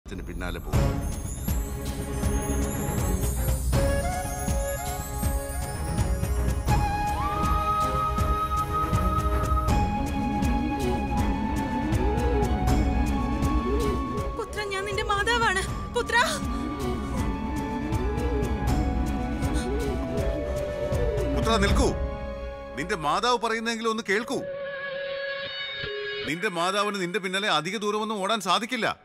പിന്നാലെ പോകും. പുത്ര, ഞാൻ നിന്റെ മാതാവാണ്. പുത്ര, പുത്ര നിൽക്കൂ. നിന്റെ മാതാവ് പറയുന്നെങ്കിലും ഒന്ന് കേൾക്കൂ. നിന്റെ മാതാവിന് നിന്റെ പിന്നാലെ അധിക ദൂരമൊന്നും ഓടാൻ സാധിക്കില്ല.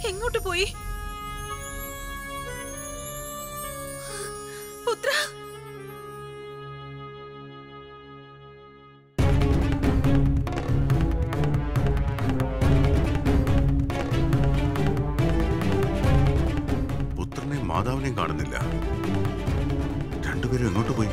എങ്ങോട്ട് പോയി? പുത്ര, പുത്രനെയും മാതാവിനെയും കാണുന്നില്ല. രണ്ടുപേരും എങ്ങോട്ട് പോയി?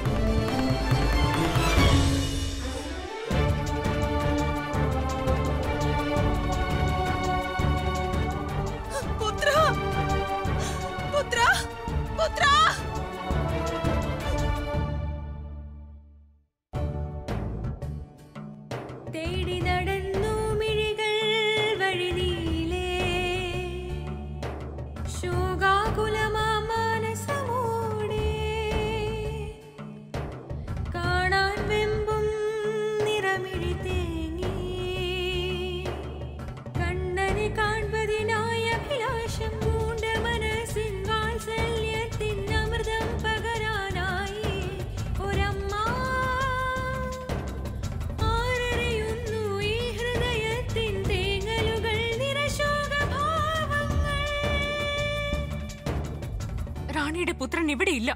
റാണിയുടെ പുത്രൻ ഇവിടെയില്ല.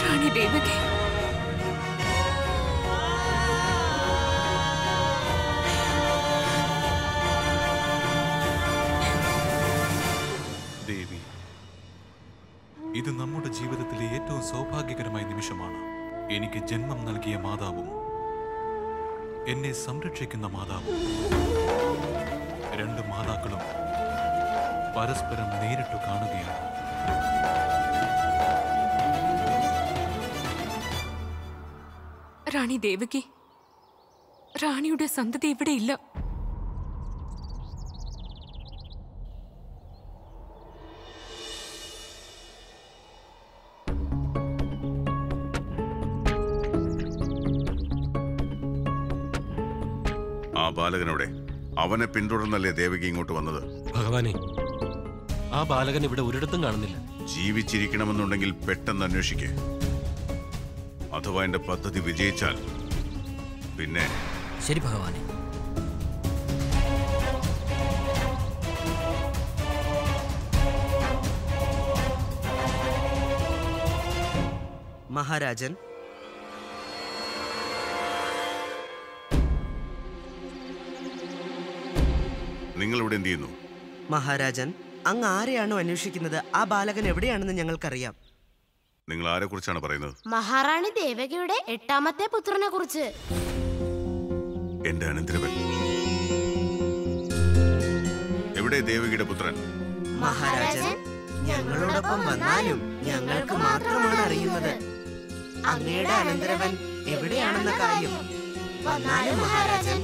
റാണി ദേവകി, ദേവി, ഇത് നമ്മുടെ ജീവിതത്തിലെ ഏറ്റവും സൗഭാഗ്യകരമായ നിമിഷമാണ്. എനിക്ക് ജന്മം നൽകിയ മാതാവും എന്നെ സംരക്ഷിക്കുന്ന മാതാവും, രണ്ട് മാതാക്കളും പരസ്പരം നേരിട്ട് കാണുകയാണ്. റാണി ദേവകി, റാണിയുടെ സന്തതി ഇവിടെയില്ല. ആ ബാലകനോടെ അവനെ പിന്തുടർന്നല്ലേ ദേവകി ഇങ്ങോട്ട് വന്നത്? ഭഗവാനെ, ആ ബാലകൻ ഇവിടെ ഒരിടത്തും കാണുന്നില്ല. ജീവിച്ചിരിക്കണമെന്നുണ്ടെങ്കിൽ പെട്ടെന്ന് അന്വേഷിക്കേ. അഥവാ എന്റെ പദ്ധതി വിജയിച്ചാൽ പിന്നെ. ശരി ഭഗവാനെ. മഹാരാജൻ, നിങ്ങൾ ഇവിടെ എന്ത് ചെയ്യുന്നു? മഹാരാജൻ, അങ്ങ് ആരെയാണോ അന്വേഷിക്കുന്നത്? ആ ബാലകൻ എവിടെയാണെന്ന് ഞങ്ങൾക്കറിയാം. നിങ്ങൾ ആരെ കുറിച്ചാണ് പറയുന്നത്? മഹാറാണി ദേവകിയുടെ 8ാമത്തെ പുത്രനെ കുറിച്ച്. എന്റെ അനന്തരവൻ. എവിടെ ദേവകിയുടെ പുത്രൻ? മഹാരാജൻ, ഞങ്ങളോടൊപ്പം വന്നാലും ഞങ്ങൾക്ക് മാത്രമാണ് അറിയുന്നത്. അങ്ങയുടെ അനന്തരവൻ എവിടെയാണെന്ന കാര്യം. വന്നാലും മഹാരാജൻ.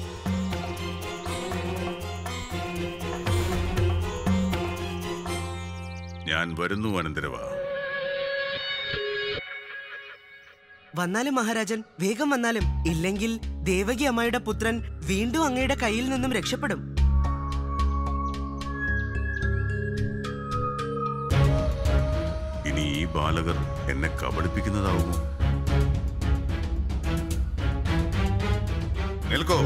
ഞാൻ വരുന്നു അനന്തരവ. വന്നാലും മഹാരാജൻ, വേഗം വന്നാലും. ഇല്ലെങ്കിൽ ദേവകി അമ്മയുടെ പുത്രൻ വീണ്ടും അങ്ങയുടെ കയ്യിൽ നിന്നും രക്ഷപ്പെടും. ഇനി ഈ ബാലകർ എന്നെ കബളിപ്പിക്കുന്നതാവുമോ? നിൽക്കോ.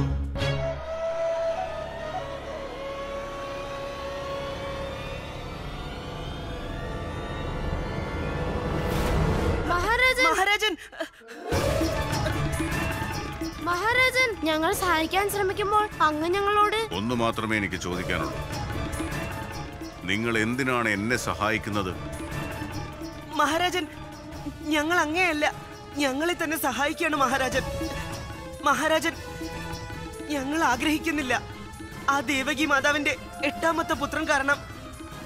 മഹാരാജൻ, മഹാരാജൻ, ഞങ്ങൾ സഹായിക്കാൻ ശ്രമിക്കുമ്പോൾ അങ്ങ് ഞങ്ങളോട് ഒന്ന് മാത്രമേ എനിക്ക് ചോദിക്കാനുള്ളൂ. നിങ്ങൾ എന്തിനാണ് എന്നെ സഹായിക്കുന്നത്? മഹാരാജൻ, ഞങ്ങൾ അങ്ങനെയല്ല, ഞങ്ങളെ തന്നെ സഹായിക്കുകയാണ് മഹാരാജൻ. മഹാരാജൻ, ഞങ്ങൾ ആഗ്രഹിക്കുന്നില്ല ആ ദേവകി മാതാവിന്റെ 8ാമത്തെ പുത്രൻ കാരണം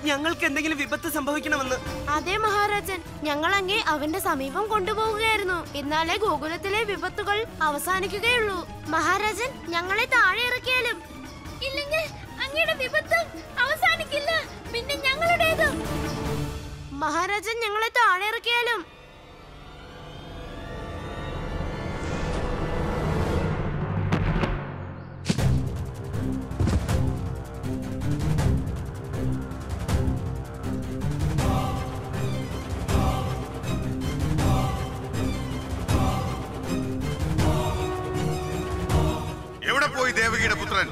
ഞങ്ങൾക്ക് എന്തെങ്കിലും വിപത്ത് സംഭവിക്കണമെന്ന്. അതെ മഹാരാജൻ, ഞങ്ങൾ അങ്ങേ അവന്റെ സമീപം കൊണ്ടുപോവുകയായിരുന്നു. എന്നാലേ ഗോകുലത്തിലെ വിപത്തുകൾ അവസാനിക്കുകയുള്ളൂ. മഹാരാജൻ, ഞങ്ങളെ താഴെ ഇറക്കിയാലും ഇല്ലെങ്കിൽ അങ്ങയുടെ വിപത്ത് അവസാനിക്കില്ല, പിന്നെ ഞങ്ങളുടേത്. മഹാരാജൻ, ഞങ്ങളെ താഴെ ഇറക്കിയാലും. എവിടെ പോയി ദേവകിയുടെ പുത്രൻ?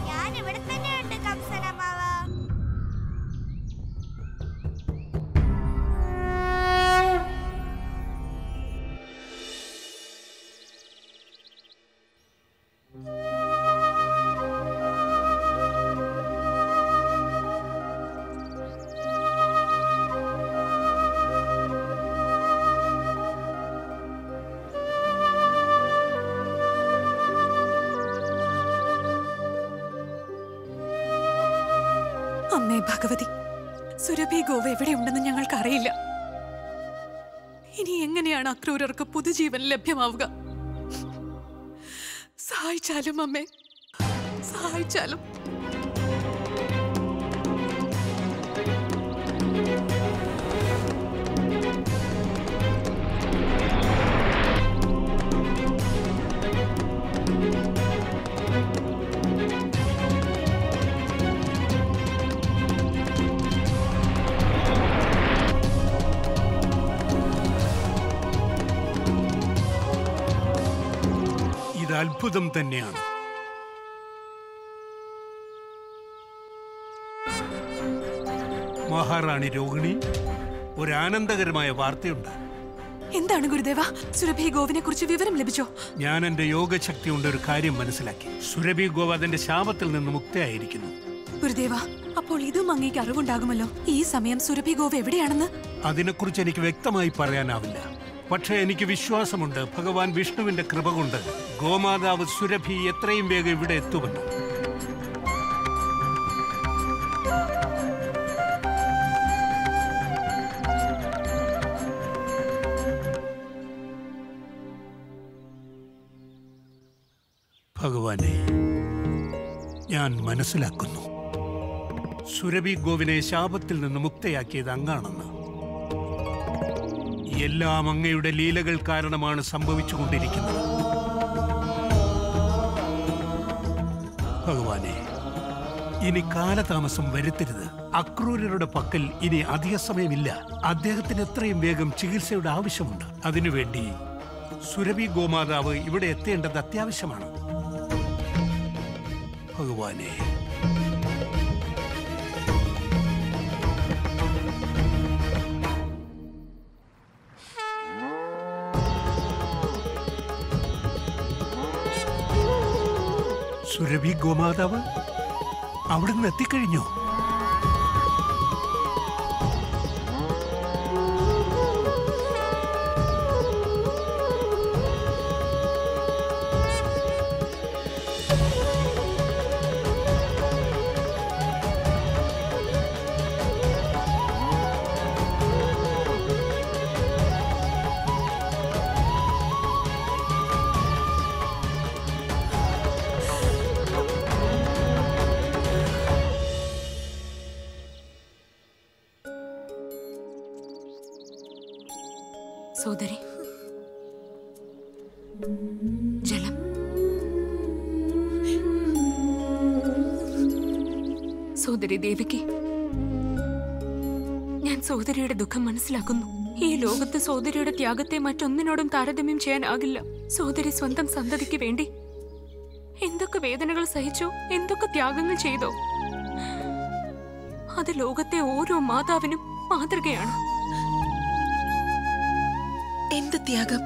ഞാൻ ഇവിടെ തന്നെയുണ്ട് കംസനമാവ. അമ്മേ ഭഗവതി, സുരഭി ഗോവ എവിടെയുണ്ടെന്ന് ഞങ്ങൾക്കറിയില്ല. ഇനി എങ്ങനെയാണ് അക്രൂരർക്ക് പുതുജീവൻ ലഭ്യമാവുക? സഹായിച്ചാലും അമ്മേ, സഹായിച്ചാലും. അത്ഭുതം തന്നെയാണ്. മഹാറാണി രോഹിണി, ഒരു ആനന്ദകരമായ വാർത്തയുണ്ട്. എന്താണ് ഗുരുദേവ? സുരഭി ഗോവിനെ കുറിച്ച് വിവരം ലഭിച്ചോ? ഞാൻ എന്റെ യോഗശക്തി കൊണ്ട് ഒരു കാര്യം മനസ്സിലാക്കി. സുരഭി ഗോവ അതിന്റെ ശാപത്തിൽ നിന്ന് മുക്തയായിരിക്കുന്നു. ഗുരുദേവ, അപ്പോൾ ഇതും അങ്ങേക്ക് അറിവുണ്ടാകുമല്ലോ. ഈ സമയം സുരഭി ഗോവ എവിടെയാണെന്ന്? അതിനെക്കുറിച്ച് എനിക്ക് വ്യക്തമായി പറയാനാവില്ല. പക്ഷേ എനിക്ക് വിശ്വാസമുണ്ട്, ഭഗവാൻ വിഷ്ണുവിന്റെ കൃപ കൊണ്ട് ഗോമാതാവ് സുരഭി എത്രയും വേഗം ഇവിടെ എത്തുമെന്ന്. ഭഗവാനെ, ഞാൻ മനസ്സിലാക്കുന്നു സുരഭി ഗോവിനെ ശാപത്തിൽ നിന്ന് മുക്തയാക്കിയത് അങ്ങാണെന്ന്. എല്ലാം അങ്ങയുടെ ലീലകൾ കാരണമാണ് സംഭവിച്ചുകൊണ്ടിരിക്കുന്നത്. ഭഗവാനെ, ഇനി കാലതാമസം വരുത്തരുത്. അക്രൂരരുടെ പക്കൽ ഇനി അധിക സമയമില്ല. അദ്ദേഹത്തിന് എത്രയും വേഗം ചികിത്സയുടെ ആവശ്യമുണ്ട്. അതിനുവേണ്ടി സുരഭി ഗോമാതാവ് ഇവിടെ എത്തേണ്ടത് അത്യാവശ്യമാണ്. ഭഗവാനെ, സുരഭി ഗോമാതാവ് അവിടുന്ന് എത്തിക്കഴിഞ്ഞു. സോദരി, സോദരി ദേവിക്ക്, ഞാൻ സോദരിയുടെ ദുഃഖം മനസ്സിലാക്കുന്നു. ഈ ലോകത്ത് സോദരിയുടെ ത്യാഗത്തെ മറ്റൊന്നിനോടും താരതമ്യം ചെയ്യാനാകില്ല. സോദരി സ്വന്തം സന്തതിക്ക് വേണ്ടി എന്തൊക്കെ വേദനകൾ സഹിച്ചോ, എന്തൊക്കെ ത്യാഗങ്ങൾ ചെയ്തോ, അത് ലോകത്തെ ഓരോ മാതാവിനും മാതൃകയാണ്. എന്ത് ത്യാഗം,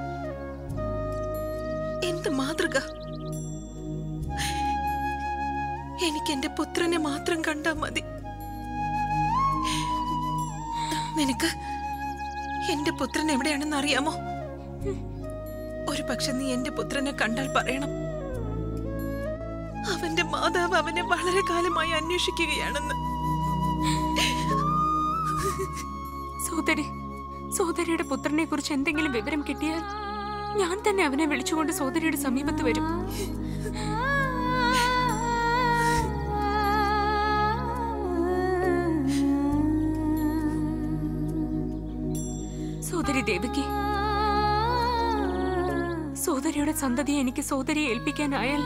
എന്ത് മാതൃക! എനിക്ക് എന്റെ പുത്രനെ മാത്രം കണ്ടാ മതി. നിനക്ക് എന്റെ പുത്രൻ എവിടെയാണെന്ന് അറിയാമോ? ഒരു പക്ഷെ നീ എന്റെ പുത്രനെ കണ്ടാൽ പറയണം, അവന്റെ മാതാവ് അവനെ വളരെ കാലമായി അന്വേഷിക്കുകയാണെന്ന്. സോദരിയുടെ പുത്രനെ കുറിച്ച് എന്തെങ്കിലും വിവരം കിട്ടിയാൽ ഞാൻ തന്നെ അവനെ വിളിച്ചുകൊണ്ട് സോദരിയുടെ സമീപത്ത് വരും. സോദരി ദേവിക്ക്, സോദരിയുടെ സന്തതിയെ എനിക്ക് സോദരിയെ ഏൽപ്പിക്കാനായാൽ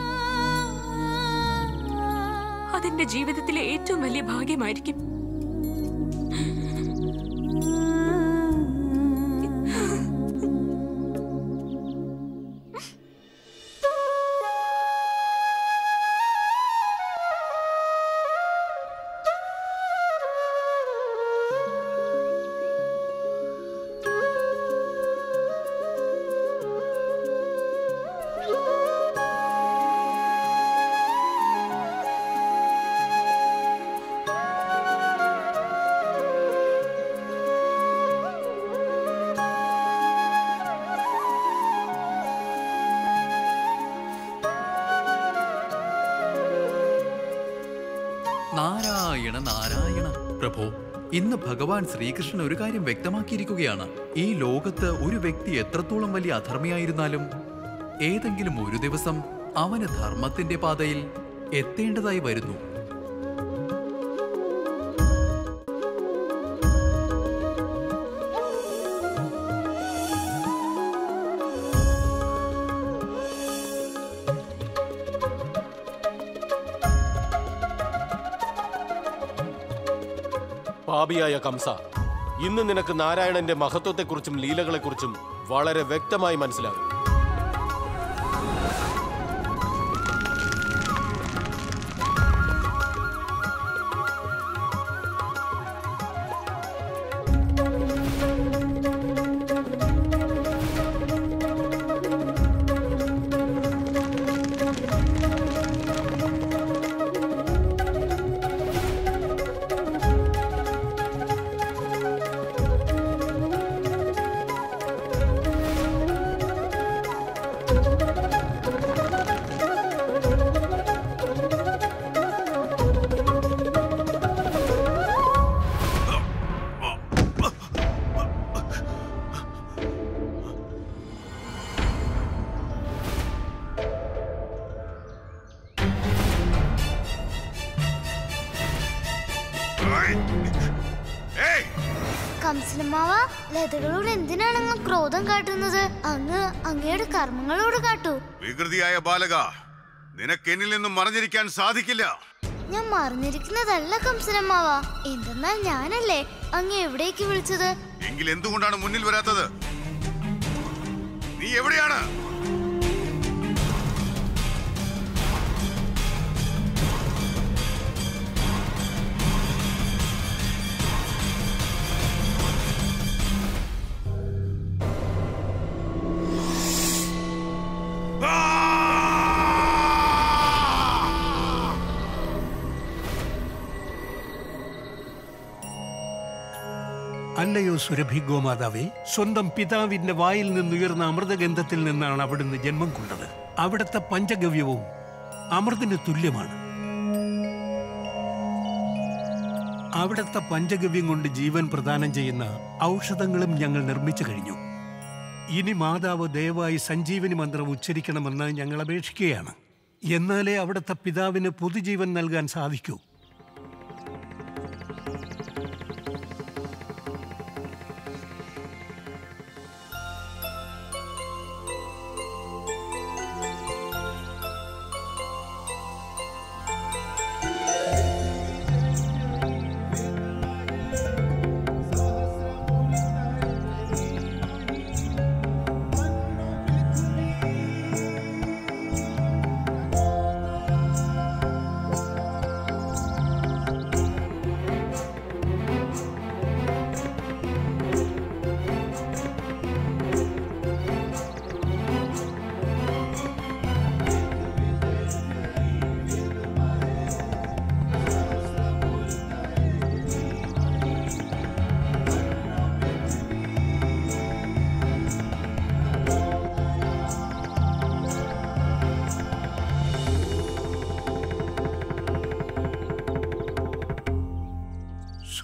അതെന്റെ ജീവിതത്തിലെ ഏറ്റവും വലിയ ഭാഗ്യമായിരിക്കും. നാരായണ നാരായണ. പ്രഭോ, ഇന്ന് ഭഗവാൻ ശ്രീകൃഷ്ണൻ ഒരു കാര്യം വ്യക്തമാക്കിയിരിക്കുകയാണ്. ഈ ലോകത്ത് ഒരു വ്യക്തി എത്രത്തോളം വലിയ അധർമ്മിയായിരുന്നാലും ഏതെങ്കിലും ഒരു ദിവസം അവന് ധർമ്മത്തിന്റെ പാതയിൽ എത്തേണ്ടതായി വരുന്നു. പാപിയായ കംസ, ഇന്ന് നിനക്ക് നാരായണന്റെ മഹത്വത്തെക്കുറിച്ചും ലീലകളെക്കുറിച്ചും വളരെ വ്യക്തമായി മനസ്സിലാകും. കംസനമാവ, ലതകളോട് എന്തിനാണ് അങ്ങ് ക്രോധം കാട്ടുന്നത്? അങ്ങ് അങ്ങയുടെ കർമ്മങ്ങളോട് കാട്ടൂ. വികൃതിയായ ബാലക, നിനക്ക് എന്നിൽ നിന്നും മറഞ്ഞിരിക്കാൻ സാധിക്കില്ല. ഞാൻ മറന്നിരിക്കുന്നതല്ല കംസനമാവ. എന്തെന്നാൽ ഞാനല്ലേ അങ്ങ് എവിടേക്ക് വിളിച്ചത്? എങ്കിൽ എന്തുകൊണ്ടാണ് മുന്നിൽ വരാത്തത്? നീ എവിടെയാണ്? അല്ലയോ സുരഭി ഗോമാതാവേ, സ്വന്തം പിതാവിന്റെ വായിൽ നിന്നുയർന്ന അമൃതഗന്ധത്തിൽ നിന്നാണ് അവിടുന്ന് ജന്മം കൊണ്ടത്. അവിടുത്തെ പഞ്ചഗവ്യവും അമൃതിന് തുല്യമാണ്. അവിടുത്തെ പഞ്ചഗവ്യം കൊണ്ട് ജീവൻ പ്രദാനം ചെയ്യുന്ന ഔഷധങ്ങളും ഞങ്ങൾ നിർമ്മിച്ചു കഴിഞ്ഞു. ഇനി മാതാവ് ദയവായി സഞ്ജീവനി മന്ത്രം ഉച്ചരിക്കണമെന്ന് ഞങ്ങൾ അപേക്ഷിക്കുകയാണ്. എന്നാലേ അവിടുത്തെ പിതാവിന് പുതുജീവൻ നൽകാൻ സാധിക്കൂ.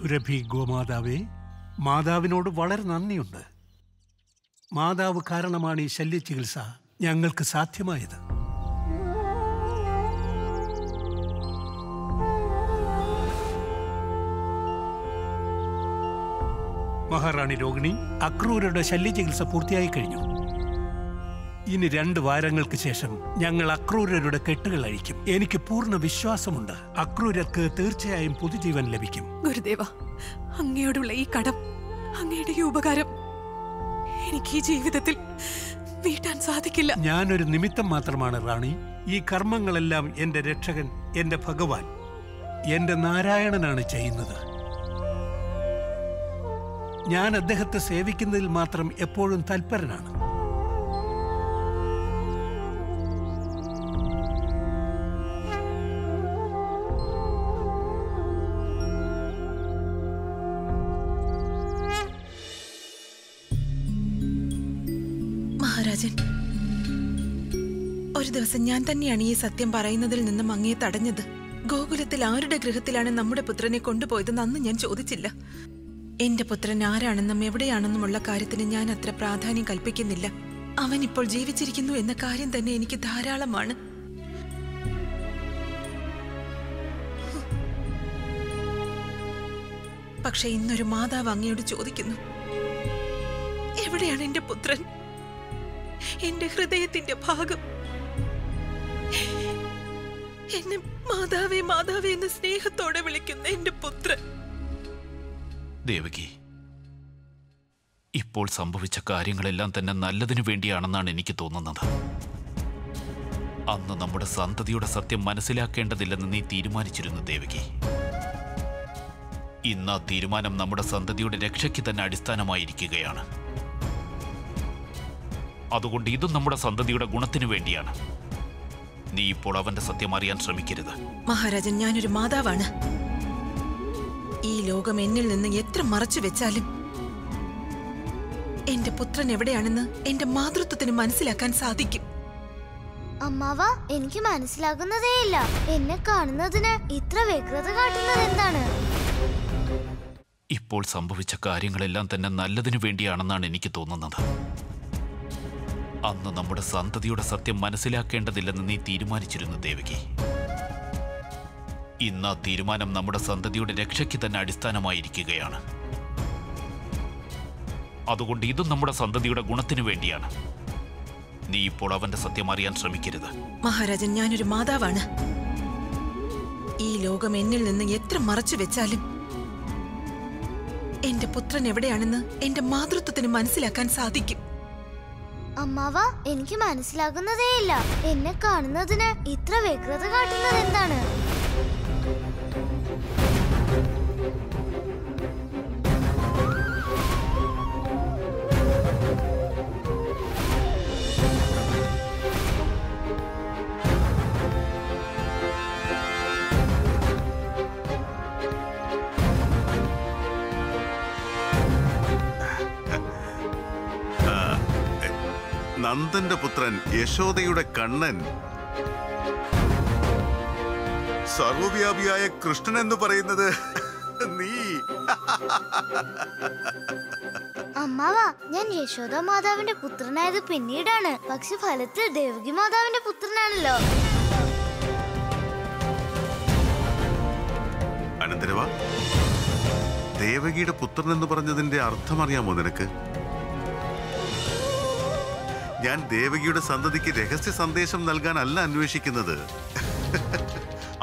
സുരഭി ഗോമാതാവേ, മാതാവിനോട് വളരെ നന്ദിയുണ്ട്. മാതാവ് കാരണമാണ് ഈ ശല്യചികിത്സ ഞങ്ങൾക്ക് സാധ്യമായത്. മഹാറാണി രോഹിണി, അക്രൂരരുടെ ശല്യചികിത്സ പൂർത്തിയായി കഴിഞ്ഞു. ഇനി 2 വാരങ്ങൾക്ക് ശേഷം ഞങ്ങൾ അക്രൂരരുടെ കെട്ടുകൾ അഴിക്കും. എനിക്ക് പൂർണ്ണ വിശ്വാസമുണ്ട് അക്രൂരർക്ക് തീർച്ചയായും പുതുജീവൻ ലഭിക്കും. ഗുരുദേവ, അങ്ങയോടുള്ള ഈ കടം, അങ്ങയുടെ ഈ ഉപകാരം എനിക്ക് ഈ ജീവിതത്തിൽ വീട്ടാൻ സാധിക്കില്ല. ഞാനൊരു നിമിത്തം മാത്രമാണ് റാണി. ഈ കർമ്മങ്ങളെല്ലാം എന്റെ രക്ഷകൻ, എന്റെ ഭഗവാൻ, എന്റെ നാരായണനാണ് ചെയ്യുന്നത്. ഞാൻ അദ്ദേഹത്തെ സേവിക്കുന്നതിൽ മാത്രം എപ്പോഴും തൽപരനാണ്. മഹാരാജൻ, ഒരു ദിവസം ഞാൻ തന്നെയാണ് ഈ സത്യം പറയുന്നതിൽ നിന്നും അങ്ങയെ തടഞ്ഞത്. ഗോകുലത്തിൽ ആരുടെ ഗൃഹത്തിലാണ് നമ്മുടെ പുത്രനെ കൊണ്ടുപോയതെന്ന് അന്ന് ഞാൻ ചോദിച്ചില്ല. എന്റെ പുത്രൻ ആരാണെന്നും എവിടെയാണെന്നുമുള്ള കാര്യത്തിന് ഞാൻ അത്ര പ്രാധാന്യം കൽപ്പിക്കുന്നില്ല. അവൻ ഇപ്പോൾ ജീവിച്ചിരിക്കുന്നു എന്ന കാര്യം തന്നെ എനിക്ക് ധാരാളമാണ്. പക്ഷെ ഇന്നൊരു മാതാവ് അങ്ങയോട് ചോദിക്കുന്നു, എവിടെയാണ് എന്റെ പുത്രൻ? എന്റെ ഹൃദയത്തിന്റെ ഭാഗം. എന്നെ മാതാവേ മാതാവേ എന്ന് സ്നേഹത്തോടെ വിളിക്കുന്ന എന്റെ പുത്രൻ. ദേവകി, ഇപ്പോൾ സംഭവിച്ച കാര്യങ്ങളെല്ലാം തന്നെ നല്ലതിനു വേണ്ടിയാണെന്നാണ് എനിക്ക് തോന്നുന്നത്. അന്ന് നമ്മുടെ സന്തതിയുടെ സത്യം മനസ്സിലാക്കേണ്ടതില്ലെന്ന് നീ തീരുമാനിച്ചിരുന്നു ദേവകി. ഇന്ന് ആ തീരുമാനം നമ്മുടെ സന്തതിയുടെ രക്ഷയ്ക്ക് തന്നെ അടിസ്ഥാനമായിരിക്കുകയാണ്. അതുകൊണ്ട് ഇതും നമ്മുടെ സന്തതിയുടെ ഗുണത്തിനു വേണ്ടിയാണ്. നീ ഇപ്പോൾ അവന്റെ സത്യം അറിയാൻ ശ്രമിക്കരുത്. മഹാരാജൻ, ഞാനൊരു മാതാവാണ്. ഈ ലോകം എന്നിൽ നിന്ന് എത്ര മറച്ചു വെച്ചാലും എന്റെ പുത്രൻ എവിടെയാണെന്ന് എന്റെ മാതൃത്വത്തിന് മനസ്സിലാക്കാൻ സാധിക്കും. അമ്മാവ, എനിക്ക് മനസ്സിലാകുന്നതേയില്ല. എന്നെ കാണുന്നതിന് ഇത്ര വ്യഗ്രത കാട്ടുന്നത് എന്താണ്? ഇപ്പോൾ സംഭവിച്ച കാര്യങ്ങളെല്ലാം തന്നെ നല്ലതിനു വേണ്ടിയാണെന്നാണ് എനിക്ക് തോന്നുന്നത്. അന്ന് നമ്മുടെ സന്തതിയുടെ സത്യം മനസ്സിലാക്കേണ്ടതില്ലെന്ന് നീ തീരുമാനിച്ചിരുന്നു ദേവകി. ഇന്ന് ആ തീരുമാനം നമ്മുടെ സന്തതിയുടെ രക്ഷയ്ക്ക് തന്നെ അടിസ്ഥാനമായിരിക്കുകയാണ്. അതുകൊണ്ട് ഇതും നമ്മുടെ സന്തതിയുടെ ഗുണത്തിനു വേണ്ടിയാണ്. നീ ഇപ്പോൾ അവന്റെ സത്യം അറിയാൻ ശ്രമിക്കരുത്. മഹാരാജൻ, ഞാനൊരു മാതാവാണ്. ഈ ലോകം എന്നിൽ നിന്ന് എത്ര മറച്ചു വെച്ചാലും എന്റെ പുത്രൻ എവിടെയാണെന്ന് എന്റെ മാതൃത്വത്തിന് മനസ്സിലാക്കാൻ സാധിക്കും. അമ്മാവ, എനിക്ക് മനസ്സിലാകുന്നതേയില്ല. എന്നെ കാണുന്നതിന് ഇത്ര വ്യഗ്രത കാട്ടുന്നത് എന്താണ്? നന്ദന്റെ പുത്രൻ, യശോദയുടെ കണ്ണൻ, സർവവ്യാപിയായ കൃഷ്ണൻ എന്ന് പറയുന്നത് നീ. അമ്മാവ, ഞാൻ യശോദ മാതാവിന്റെ പുത്രനായത് പിന്നീടാണ്. പക്ഷെ ഫലത്തിൽ ദേവകി മാതാവിന്റെ പുത്രനാണല്ലോ. അനന്തരവ, ദേവകിയുടെ പുത്രൻ എന്ന് പറഞ്ഞതിന്റെ അർത്ഥം അറിയാമോ നിനക്ക്? ഞാൻ ദേവകിയുടെ സന്തതിക്ക് രഹസ്യ സന്ദേശം നൽകാനല്ല അന്വേഷിക്കുന്നത്.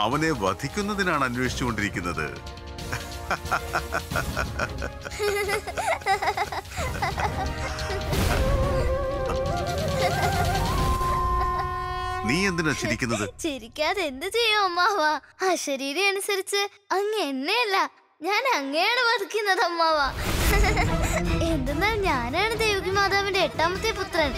അവനെ വധിക്കുന്നതിനാണ് അന്വേഷിച്ചുകൊണ്ടിരിക്കുന്നത്. നീ എന്തിനാ ചിരിക്കുന്നത്? ചിരിക്കാതെ എന്ത് ചെയ്യും അമ്മാവ? അശരീരി അനുസരിച്ച് അങ്ങ് എന്നെയല്ല, ഞാൻ അങ്ങയാണ് വധിക്കുന്നത് അമ്മാവ. എന്തെന്നാൽ ഞാനാണ് ദേവകി മാതാവിന്റെ 8ാമത്തെ പുത്രൻ.